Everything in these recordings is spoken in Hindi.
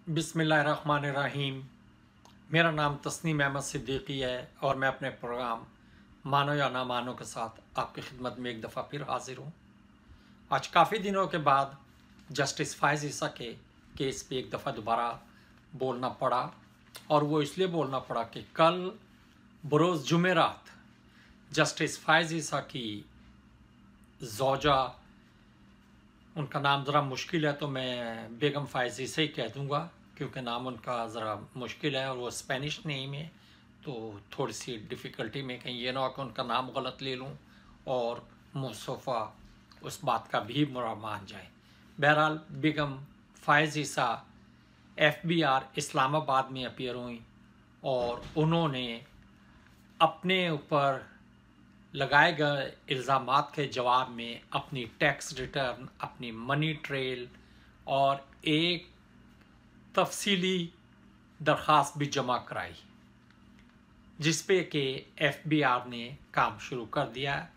बिस्मिल्लाहिर्रहमानिर्रहीम। मेरा नाम तस्नीम अहमद सिद्दीकी है और मैं अपने प्रोग्राम मानो या ना मानो के साथ आपकी खिदमत में एक दफ़ा फिर हाजिर हूँ। आज काफ़ी दिनों के बाद जस्टिस फायज़ ईसा के केस पे एक दफ़ा दोबारा बोलना पड़ा, और वो इसलिए बोलना पड़ा कि कल बरोज़ जुमेरात जस्टिस फायज़ ईसा की ज़ौजा, उनका नाम ज़रा मुश्किल है तो मैं बेगम फायज़ ईसा ही कह दूँगा क्योंकि नाम उनका ज़रा मुश्किल है और वो स्पेनिश नेम है, तो थोड़ी सी डिफ़िकल्टी में कहीं ये ना हो कि उनका नाम गलत ले लूँ और मुस्तफ़ा उस बात का भी बुरा मान जाए। बहरहाल बेगम फायज़ ईसा FBI इस्लामाबाद में अपीयर हुई और उन्होंने अपने ऊपर लगाए गए इल्ज़ामात के जवाब में अपनी टैक्स रिटर्न, अपनी मनी ट्रेल और एक तफसीली दरख्वास्त भी जमा कराई, जिस पे कि FBI ने काम शुरू कर दिया।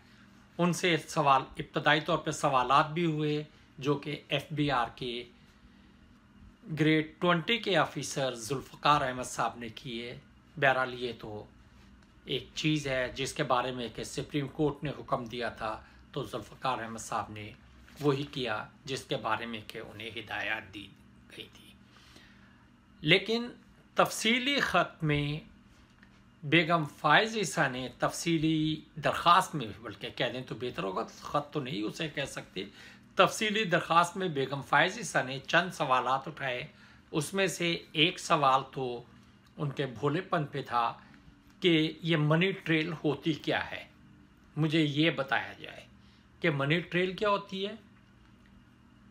उनसे सवाल इब्तदाई तौर पे सवालात भी हुए जो कि FBI के ग्रेड 20 के ऑफिसर जुल्फ़कार अहमद साहब ने किए। बहरहाल ये तो एक चीज़ है जिसके बारे में कि सुप्रीम कोर्ट ने हुक्म दिया था, तो जुल्फ़कार अहमद साहब ने वही किया जिसके बारे में कि उन्हें हिदायत दी गई थी। लेकिन तफसीली ख़त में बेगम फायज़ ईसा ने तफसीली दरख्वास्त में, बल्कि कह दें तो बेहतर होगा, ख़त तो नहीं उसे कह सकते, तफसीली दरख्वास्त में बेगम फायज़ ईसा ने चंद सवालात उठाए। उसमें से एक सवाल तो उनके भोलेपन पे था कि ये मनी ट्रेल होती क्या है, मुझे ये बताया जाए कि मनी ट्रेल क्या होती है।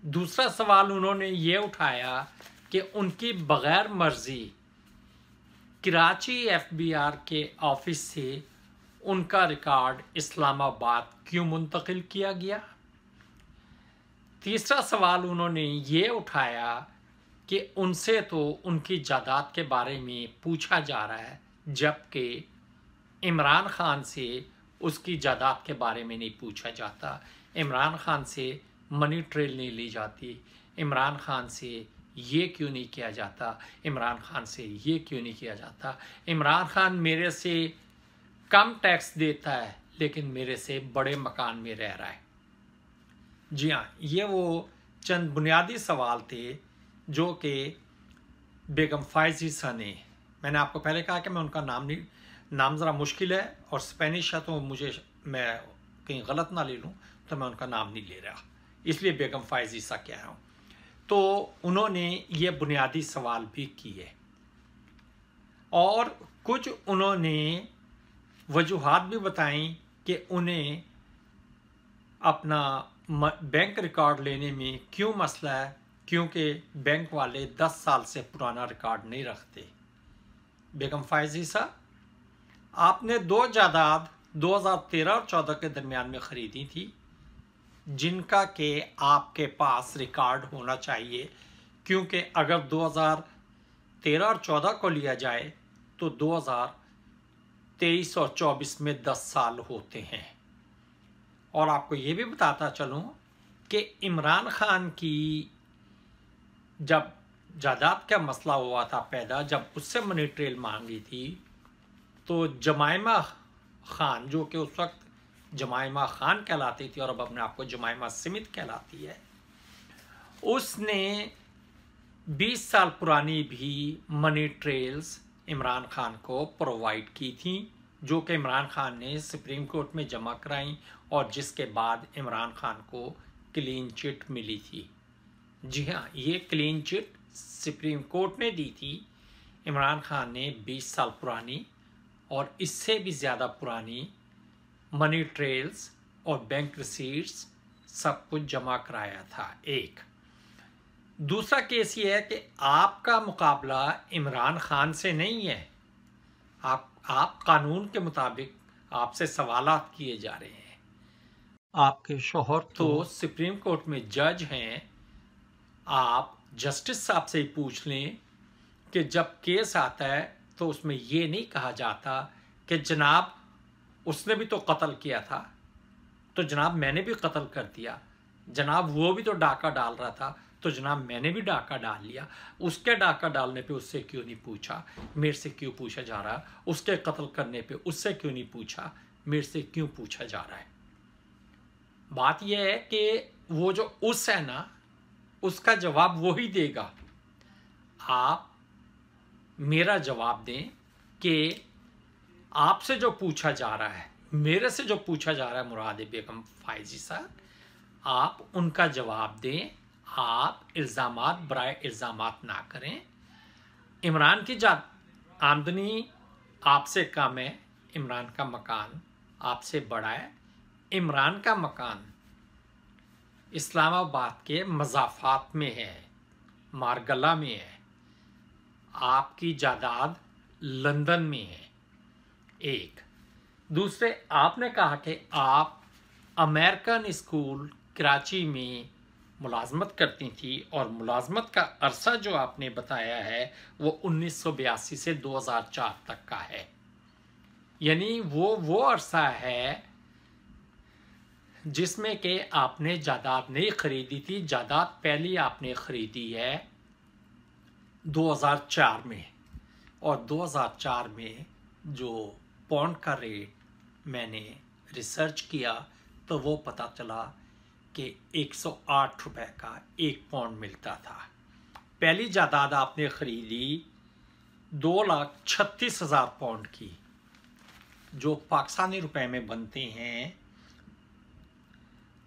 दूसरा सवाल उन्होंने ये उठाया कि उनकी बग़ैर मर्जी कराची FBI के ऑफिस से उनका रिकॉर्ड इस्लामाबाद क्यों मुंतकिल किया गया। तीसरा सवाल उन्होंने ये उठाया कि उनसे तो उनकी जायदाद के बारे में पूछा जा रहा है, जबकि इमरान खान से उसकी जायदाद के बारे में नहीं पूछा जाता, इमरान खान से मनी ट्रेल नहीं ली जाती, इमरान खान से ये क्यों नहीं किया जाता, इमरान खान से ये क्यों नहीं किया जाता। इमरान खान मेरे से कम टैक्स देता है लेकिन मेरे से बड़े मकान में रह रहा है। जी हाँ, ये वो चंद बुनियादी सवाल थे जो कि बेगम फायज़ ईसा ने, मैंने आपको पहले कहा कि मैं उनका नाम ज़रा मुश्किल है और स्पेनिश है, तो मैं कहीं गलत ना ले लूँ, तो मैं उनका नाम नहीं ले रहा, इसलिए बेगम फायज़ ईसा कह रहा हूँ। तो उन्होंने ये बुनियादी सवाल भी किए और कुछ उन्होंने वजूहात भी बताई कि उन्हें अपना बैंक रिकॉर्ड लेने में क्यों मसला है, क्योंकि बैंक वाले 10 साल से पुराना रिकॉर्ड नहीं रखते। बेगम फायज़ ईसा, आपने दो जायदाद 2013 और 14 के दरमियान में ख़रीदी थी जिनका कि आपके पास रिकॉर्ड होना चाहिए, क्योंकि अगर 2013 और 14 को लिया जाए तो 2023 और 24 में 10 साल होते हैं। और आपको ये भी बताता चलूँ कि इमरान खान की जब जायदाद का मसला हुआ था पैदा, जब उससे मनी ट्रेल मांगी थी, तो जमाइमा खान, जो कि उस वक्त जमाइमा खान कहलाती थी और अब अपने आप को जमाइमा स्मिथ कहलाती है, उसने 20 साल पुरानी भी मनी ट्रेल्स इमरान खान को प्रोवाइड की थी, जो कि इमरान खान ने सुप्रीम कोर्ट में जमा कराई और जिसके बाद इमरान खान को क्लीन चिट मिली थी। जी हाँ, ये क्लीन चिट सुप्रीम कोर्ट ने दी थी। इमरान खान ने 20 साल पुरानी और इससे भी ज़्यादा पुरानी मनी ट्रेल्स और बैंक रिसीट्स सब कुछ जमा कराया था। एक दूसरा केस ये है कि आपका मुकाबला इमरान खान से नहीं है, आप कानून के मुताबिक आपसे सवालात किए जा रहे हैं। आपके शौहर तो सुप्रीम कोर्ट में जज हैं, आप जस्टिस साहब से ही पूछ लें कि जब केस आता है तो उसमें ये नहीं कहा जाता कि जनाब उसने भी तो कत्ल किया था, तो जनाब मैंने भी कत्ल कर दिया, जनाब वो भी तो डाका डाल रहा था, तो जनाब मैंने भी डाका डाल लिया। उसके डाका डालने पे उससे क्यों नहीं पूछा, मेरे से क्यों पूछा जा रहा है? उसके कत्ल करने पे उससे क्यों नहीं पूछा, मेरे से क्यों पूछा जा रहा है? बात यह है कि वो जो उस है ना, उसका जवाब वो ही देगा। आप मेरा जवाब दें कि आपसे जो पूछा जा रहा है, मेरे से जो पूछा जा रहा है मुराद बेगम फायजी साहब, आप उनका जवाब दें। आप इल्ज़ामात बराए इल्ज़ामात ना करें। इमरान की आमदनी आपसे कम है, इमरान का मकान आपसे बड़ा है। इमरान का मकान इस्लामाबाद के मज़ाफ़ात में है, मारगला में है। आपकी जायदाद लंदन में है। एक दूसरे, आपने कहा कि आप अमेरिकन स्कूल कराची में मुलाजमत करती थी और मुलाजमत का अरसा जो आपने बताया है वो 1982 से 2004 तक का है। यानी वो अरसा है जिसमें कि आपने जायदाद नहीं खरीदी थी। जायदाद पहली आपने खरीदी है 2004 में, और 2004 में जो पौंड का रेट मैंने रिसर्च किया तो वो पता चला कि 108 रुपए का एक पौंड मिलता था। पहली जायदाद आपने खरीदी 2,36,000 पौंड की, जो पाकिस्तानी रुपए में बनते हैं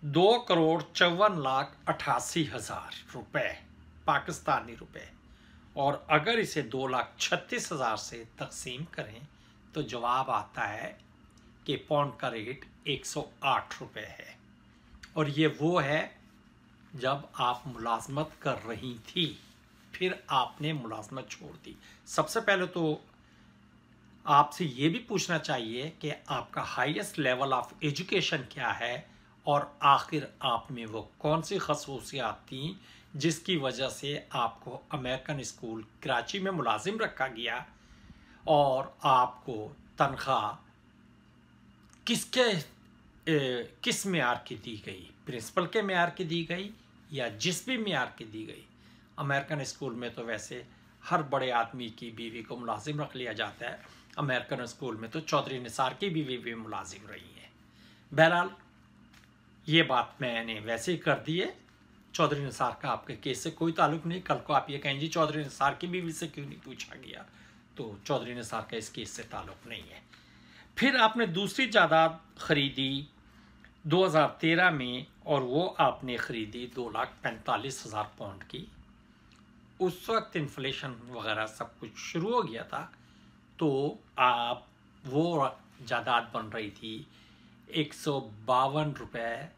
2,54,88,000 रुपए पाकिस्तानी रुपए। और अगर इसे 2,36,000 से तकसीम करें तो जवाब आता है कि पौंड का रेट 108 रुपए है। और ये वो है जब आप मुलाजमत कर रही थी, फिर आपने मुलाजमत छोड़ दी। सबसे पहले तो आपसे ये भी पूछना चाहिए कि आपका हाईएस्ट लेवल ऑफ एजुकेशन क्या है, और आखिर आप में वो कौन सी खसूसियात थी जिसकी वजह से आपको अमेरिकन स्कूल कराची में मुलाजिम रखा गया, और आपको तनख्वाह किस मेयार की दी गई, प्रिंसिपल के मेयार की दी गई या जिस भी मेयार की दी गई। अमेरिकन स्कूल में तो वैसे हर बड़े आदमी की बीवी को मुलाजिम रख लिया जाता है, अमेरिकन स्कूल में तो चौधरी निसार की बीवी भी मुलाजिम रही है। बहरहाल ये बात मैंने वैसे ही कर दी है। चौधरी निसार का आपके केस से कोई ताल्लुक नहीं। कल को आप ये कहें जी चौधरी निसार की बीवी से क्यों नहीं पूछा गया, तो चौधरी निसार का इस केस से ताल्लुक नहीं है। फिर आपने दूसरी जायदाद खरीदी 2013 में, और वो आपने खरीदी 2,45,000 पौंड की। उस वक्त इन्फ्लेशन वगैरह सब कुछ शुरू हो गया था, तो आप वो जायदाद बन रही थी 152 रुपए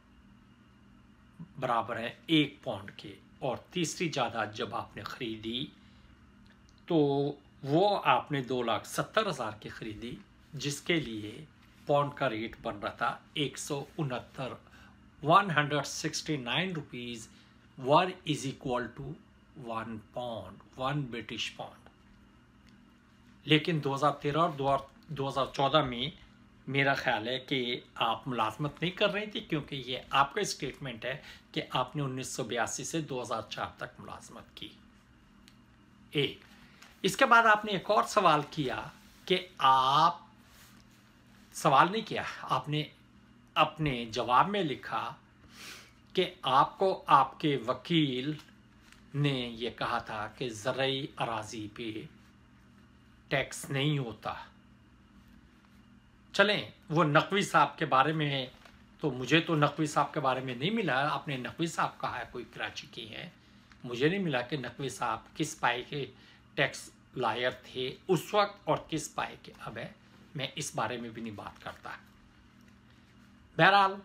बराबर है एक पौंड के। और तीसरी जायदाद जब आपने खरीदी तो वो आपने 2,70,000 की खरीदी, जिसके लिए पौंड का रेट बन रहा था 169 169 rupees were is equal to 1 pound, 1 British pound. लेकिन 2013 और 2014 में मेरा ख्याल है कि आप मुलाजमत नहीं कर रही थी, क्योंकि ये आपका स्टेटमेंट है कि आपने 1982 से 2004 तक मुलाजमत की। एक इसके बाद आपने एक और सवाल किया कि आप सवाल नहीं किया, आपने अपने जवाब में लिखा कि आपको आपके वकील ने ये कहा था कि ज़रई अराजी पे टैक्स नहीं होता। चलें, वो नकवी साहब के बारे में है, तो मुझे तो नकवी साहब के बारे में नहीं मिला। आपने नकवी साहब कहा है कोई कराची की है, मुझे नहीं मिला कि नकवी साहब किस पाए के टैक्स लायर थे उस वक्त और किस पाए के अब है। मैं इस बारे में भी नहीं बात करता। बहरहाल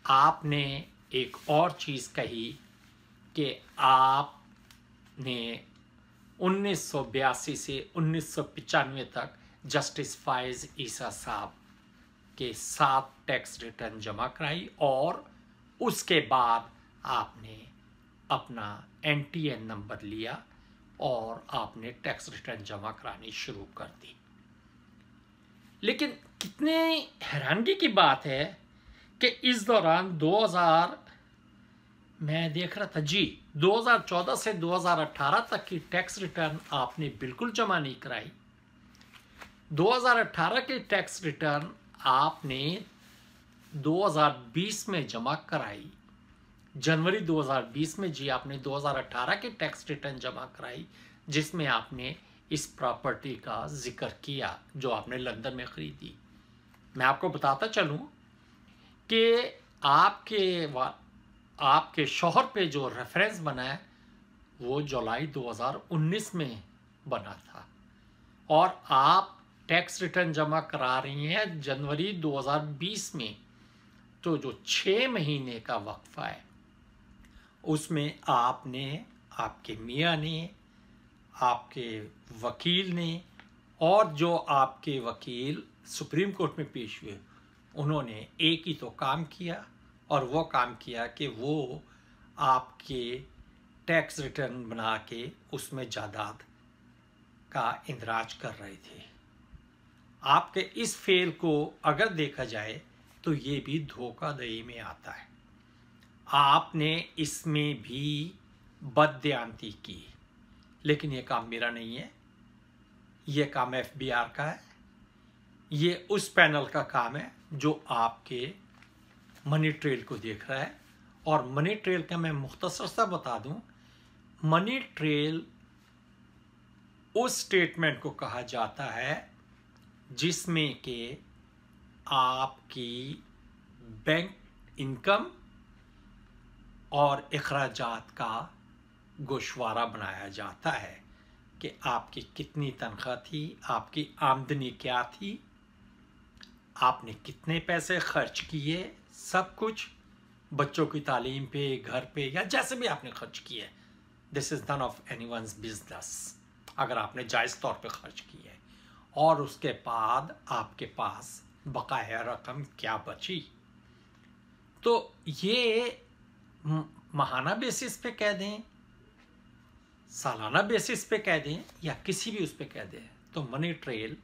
आपने एक और चीज़ कही कि आपने 1982 से 1995 तक जस्टिस फायज ईसा साहब के 7 टैक्स रिटर्न जमा कराई, और उसके बाद आपने अपना NTN नंबर लिया और आपने टैक्स रिटर्न जमा करानी शुरू कर दी। लेकिन कितने हैरानगी की बात है कि इस दौरान 2000 मैं देख रहा था जी, 2014 से 2018 तक की टैक्स रिटर्न आपने बिल्कुल जमा नहीं कराई। 2018 की टैक्स रिटर्न आपने 2020 में जमा कराई। जनवरी 2020 में जी आपने 2018 की टैक्स रिटर्न जमा कराई, जिसमें आपने इस प्रॉपर्टी का जिक्र किया जो आपने लंदन में खरीदी। मैं आपको बताता चलूं कि आपके शौहर पे जो रेफरेंस बना है वो जुलाई 2019 में बना था, और आप टैक्स रिटर्न जमा करा रही हैं जनवरी 2020 में। तो जो 6 महीने का वक्फा है उसमें आपने, आपके मियाँ ने, आपके वकील ने, और जो आपके वकील सुप्रीम कोर्ट में पेश हुए, उन्होंने एक ही तो काम किया, और वो काम किया कि वो आपके टैक्स रिटर्न बना के उसमें जायदाद का इंदराज कर रहे थे। आपके इस फेल को अगर देखा जाए तो ये भी धोखाधड़ी में आता है। आपने इसमें भी बददियानती की, लेकिन ये काम मेरा नहीं है, ये काम एफबीआर का है। ये उस पैनल का काम है जो आपके मनी ट्रेल को देख रहा है। और मनी ट्रेल का मैं मुख्तसर सा बता दूं, मनी ट्रेल उस स्टेटमेंट को कहा जाता है जिसमें कि आपकी बैंक इनकम और अखराजात का गोशवारा बनाया जाता है कि आपकी कितनी तनख्वाह थी, आपकी आमदनी क्या थी, आपने कितने पैसे खर्च किए, सब कुछ बच्चों की तालीम पे, घर पे, या जैसे भी आपने खर्च किए। This is none of anyone's business अगर आपने जायज़ तौर पे खर्च किए। और उसके बाद आपके पास बकाया रकम क्या बची, तो ये माहाना बेसिस पे कह दें, सालाना बेसिस पे कह दें, या किसी भी उस पे कह दें, तो मनी ट्रेल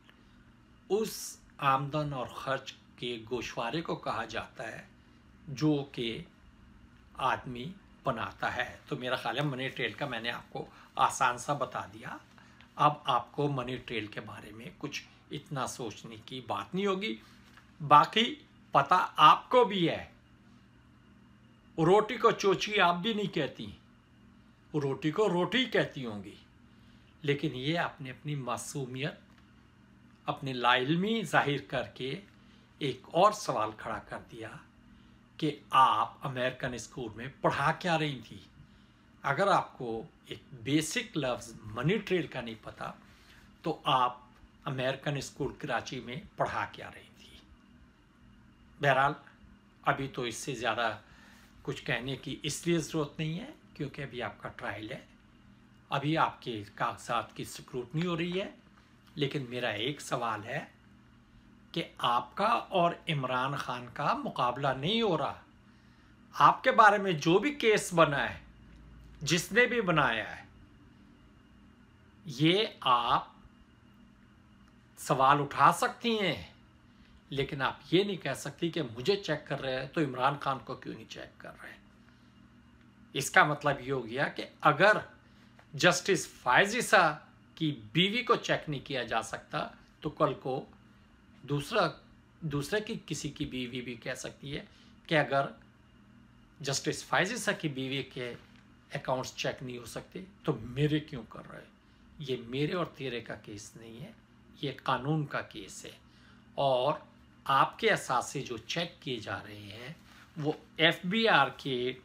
उस आमदन और खर्च के गोशवारे को कहा जाता है जो कि आदमी बनाता है। तो मेरा ख्याल है मनी ट्रेल का मैंने आपको आसान सा बता दिया। अब आपको मनी ट्रेल के बारे में कुछ इतना सोचने की बात नहीं होगी। बाकी पता आपको भी है, रोटी को चोची आप भी नहीं कहती, रोटी को रोटी कहती होंगी। लेकिन ये आपने अपनी मासूमियत, अपनी लाइल्मी जाहिर करके एक और सवाल खड़ा कर दिया कि आप अमेरिकन स्कूल में पढ़ा क्या रही थी। अगर आपको एक बेसिक लफ्ज़ मनी ट्रेल का नहीं पता तो आप अमेरिकन स्कूल कराची में पढ़ा क्या रही थी। बहरहाल अभी तो इससे ज़्यादा कुछ कहने की इसलिए ज़रूरत नहीं है क्योंकि अभी आपका ट्रायल है, अभी आपके कागजात की स्क्रूटनी हो रही है। लेकिन मेरा एक सवाल है कि आपका और इमरान खान का मुकाबला नहीं हो रहा। आपके बारे में जो भी केस बना है, जिसने भी बनाया है, ये आप सवाल उठा सकती हैं, लेकिन आप ये नहीं कह सकती कि मुझे चेक कर रहे हैं तो इमरान खान को क्यों नहीं चेक कर रहे। इसका मतलब ये हो गया कि अगर जस्टिस फायजिसा की बीवी को चेक नहीं किया जा सकता तो कल को दूसरे की किसी की बीवी भी कह सकती है कि अगर जस्टिस फायजिसा की बीवी के अकाउंट्स चेक नहीं हो सकते तो मेरे क्यों कर रहे। ये मेरे और तेरे का केस नहीं है, ये कानून का केस है। और आपके असासे जो चेक किए जा रहे हैं वो एफबीआर के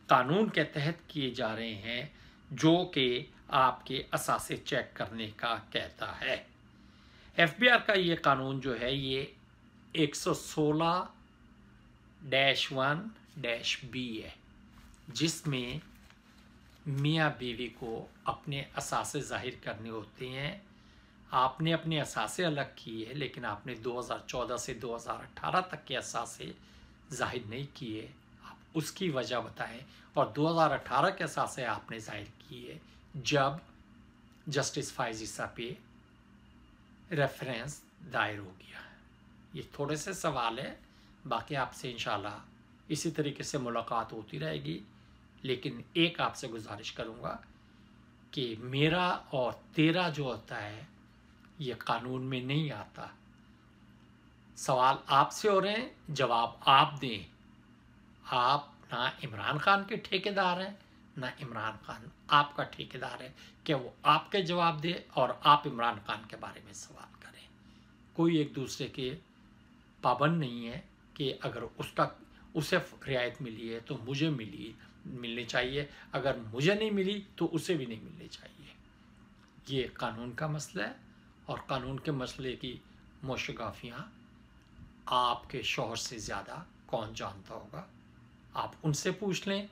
कानून के तहत किए जा रहे हैं, जो कि आपके असासे चेक करने का कहता है। एफबीआर का ये कानून जो है ये 116-1-B है, जिसमें मियाँ बीवी को अपने असासे जाहिर करने होते हैं। आपने अपने असासे अलग किए लेकिन आपने 2014 से 2018 तक के असासे जाहिर नहीं किए। आप उसकी वजह बताएं। और 2018 के असासे आपने जाहिर किए जब जस्टिस फायजिसा पे रेफरेंस दायर हो गया। ये थोड़े से सवाल है, बाकी आपसे इंशाल्लाह इसी तरीके से मुलाकात होती रहेगी। लेकिन एक आपसे गुजारिश करूँगा कि मेरा और तेरा जो होता है ये कानून में नहीं आता। सवाल आपसे हो रहे हैं, जवाब आप दें। आप ना इमरान खान के ठेकेदार हैं, ना इमरान खान आपका ठेकेदार है कि वो आपके जवाब दे और आप इमरान खान के बारे में सवाल करें। कोई एक दूसरे के पाबंद नहीं है कि अगर उसे रियायत मिली है तो मुझे मिलनी चाहिए, अगर मुझे नहीं मिली तो उसे भी नहीं मिलनी चाहिए। ये कानून का मसला है और कानून के मसले की मोशगाफियाँ आपके शौहर से ज़्यादा कौन जानता होगा, आप उनसे पूछ लें।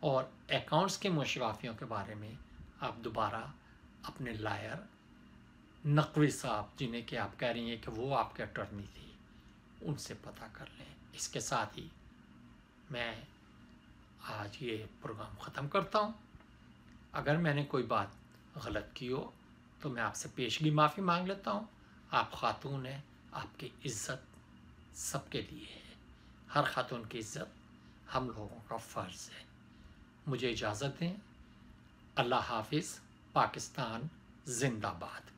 और अकाउंट्स के मोशगाफियों के बारे में आप दोबारा अपने लायर नकवी साहब, जिन्हें कि आप कह रही हैं कि वो आपके अटॉर्नी थी, उनसे पता कर लें। इसके साथ ही मैं आज ये प्रोग्राम ख़त्म करता हूँ। अगर मैंने कोई बात गलत की हो तो मैं आपसे पेशगी माफ़ी मांग लेता हूँ। आप खातून हैं, आपकी इज़्ज़त सबके लिए है। हर खातून की इज़्ज़त हम लोगों का फ़र्ज़ है। मुझे इजाज़त दें। अल्लाह हाफिज़। पाकिस्तान जिंदाबाद।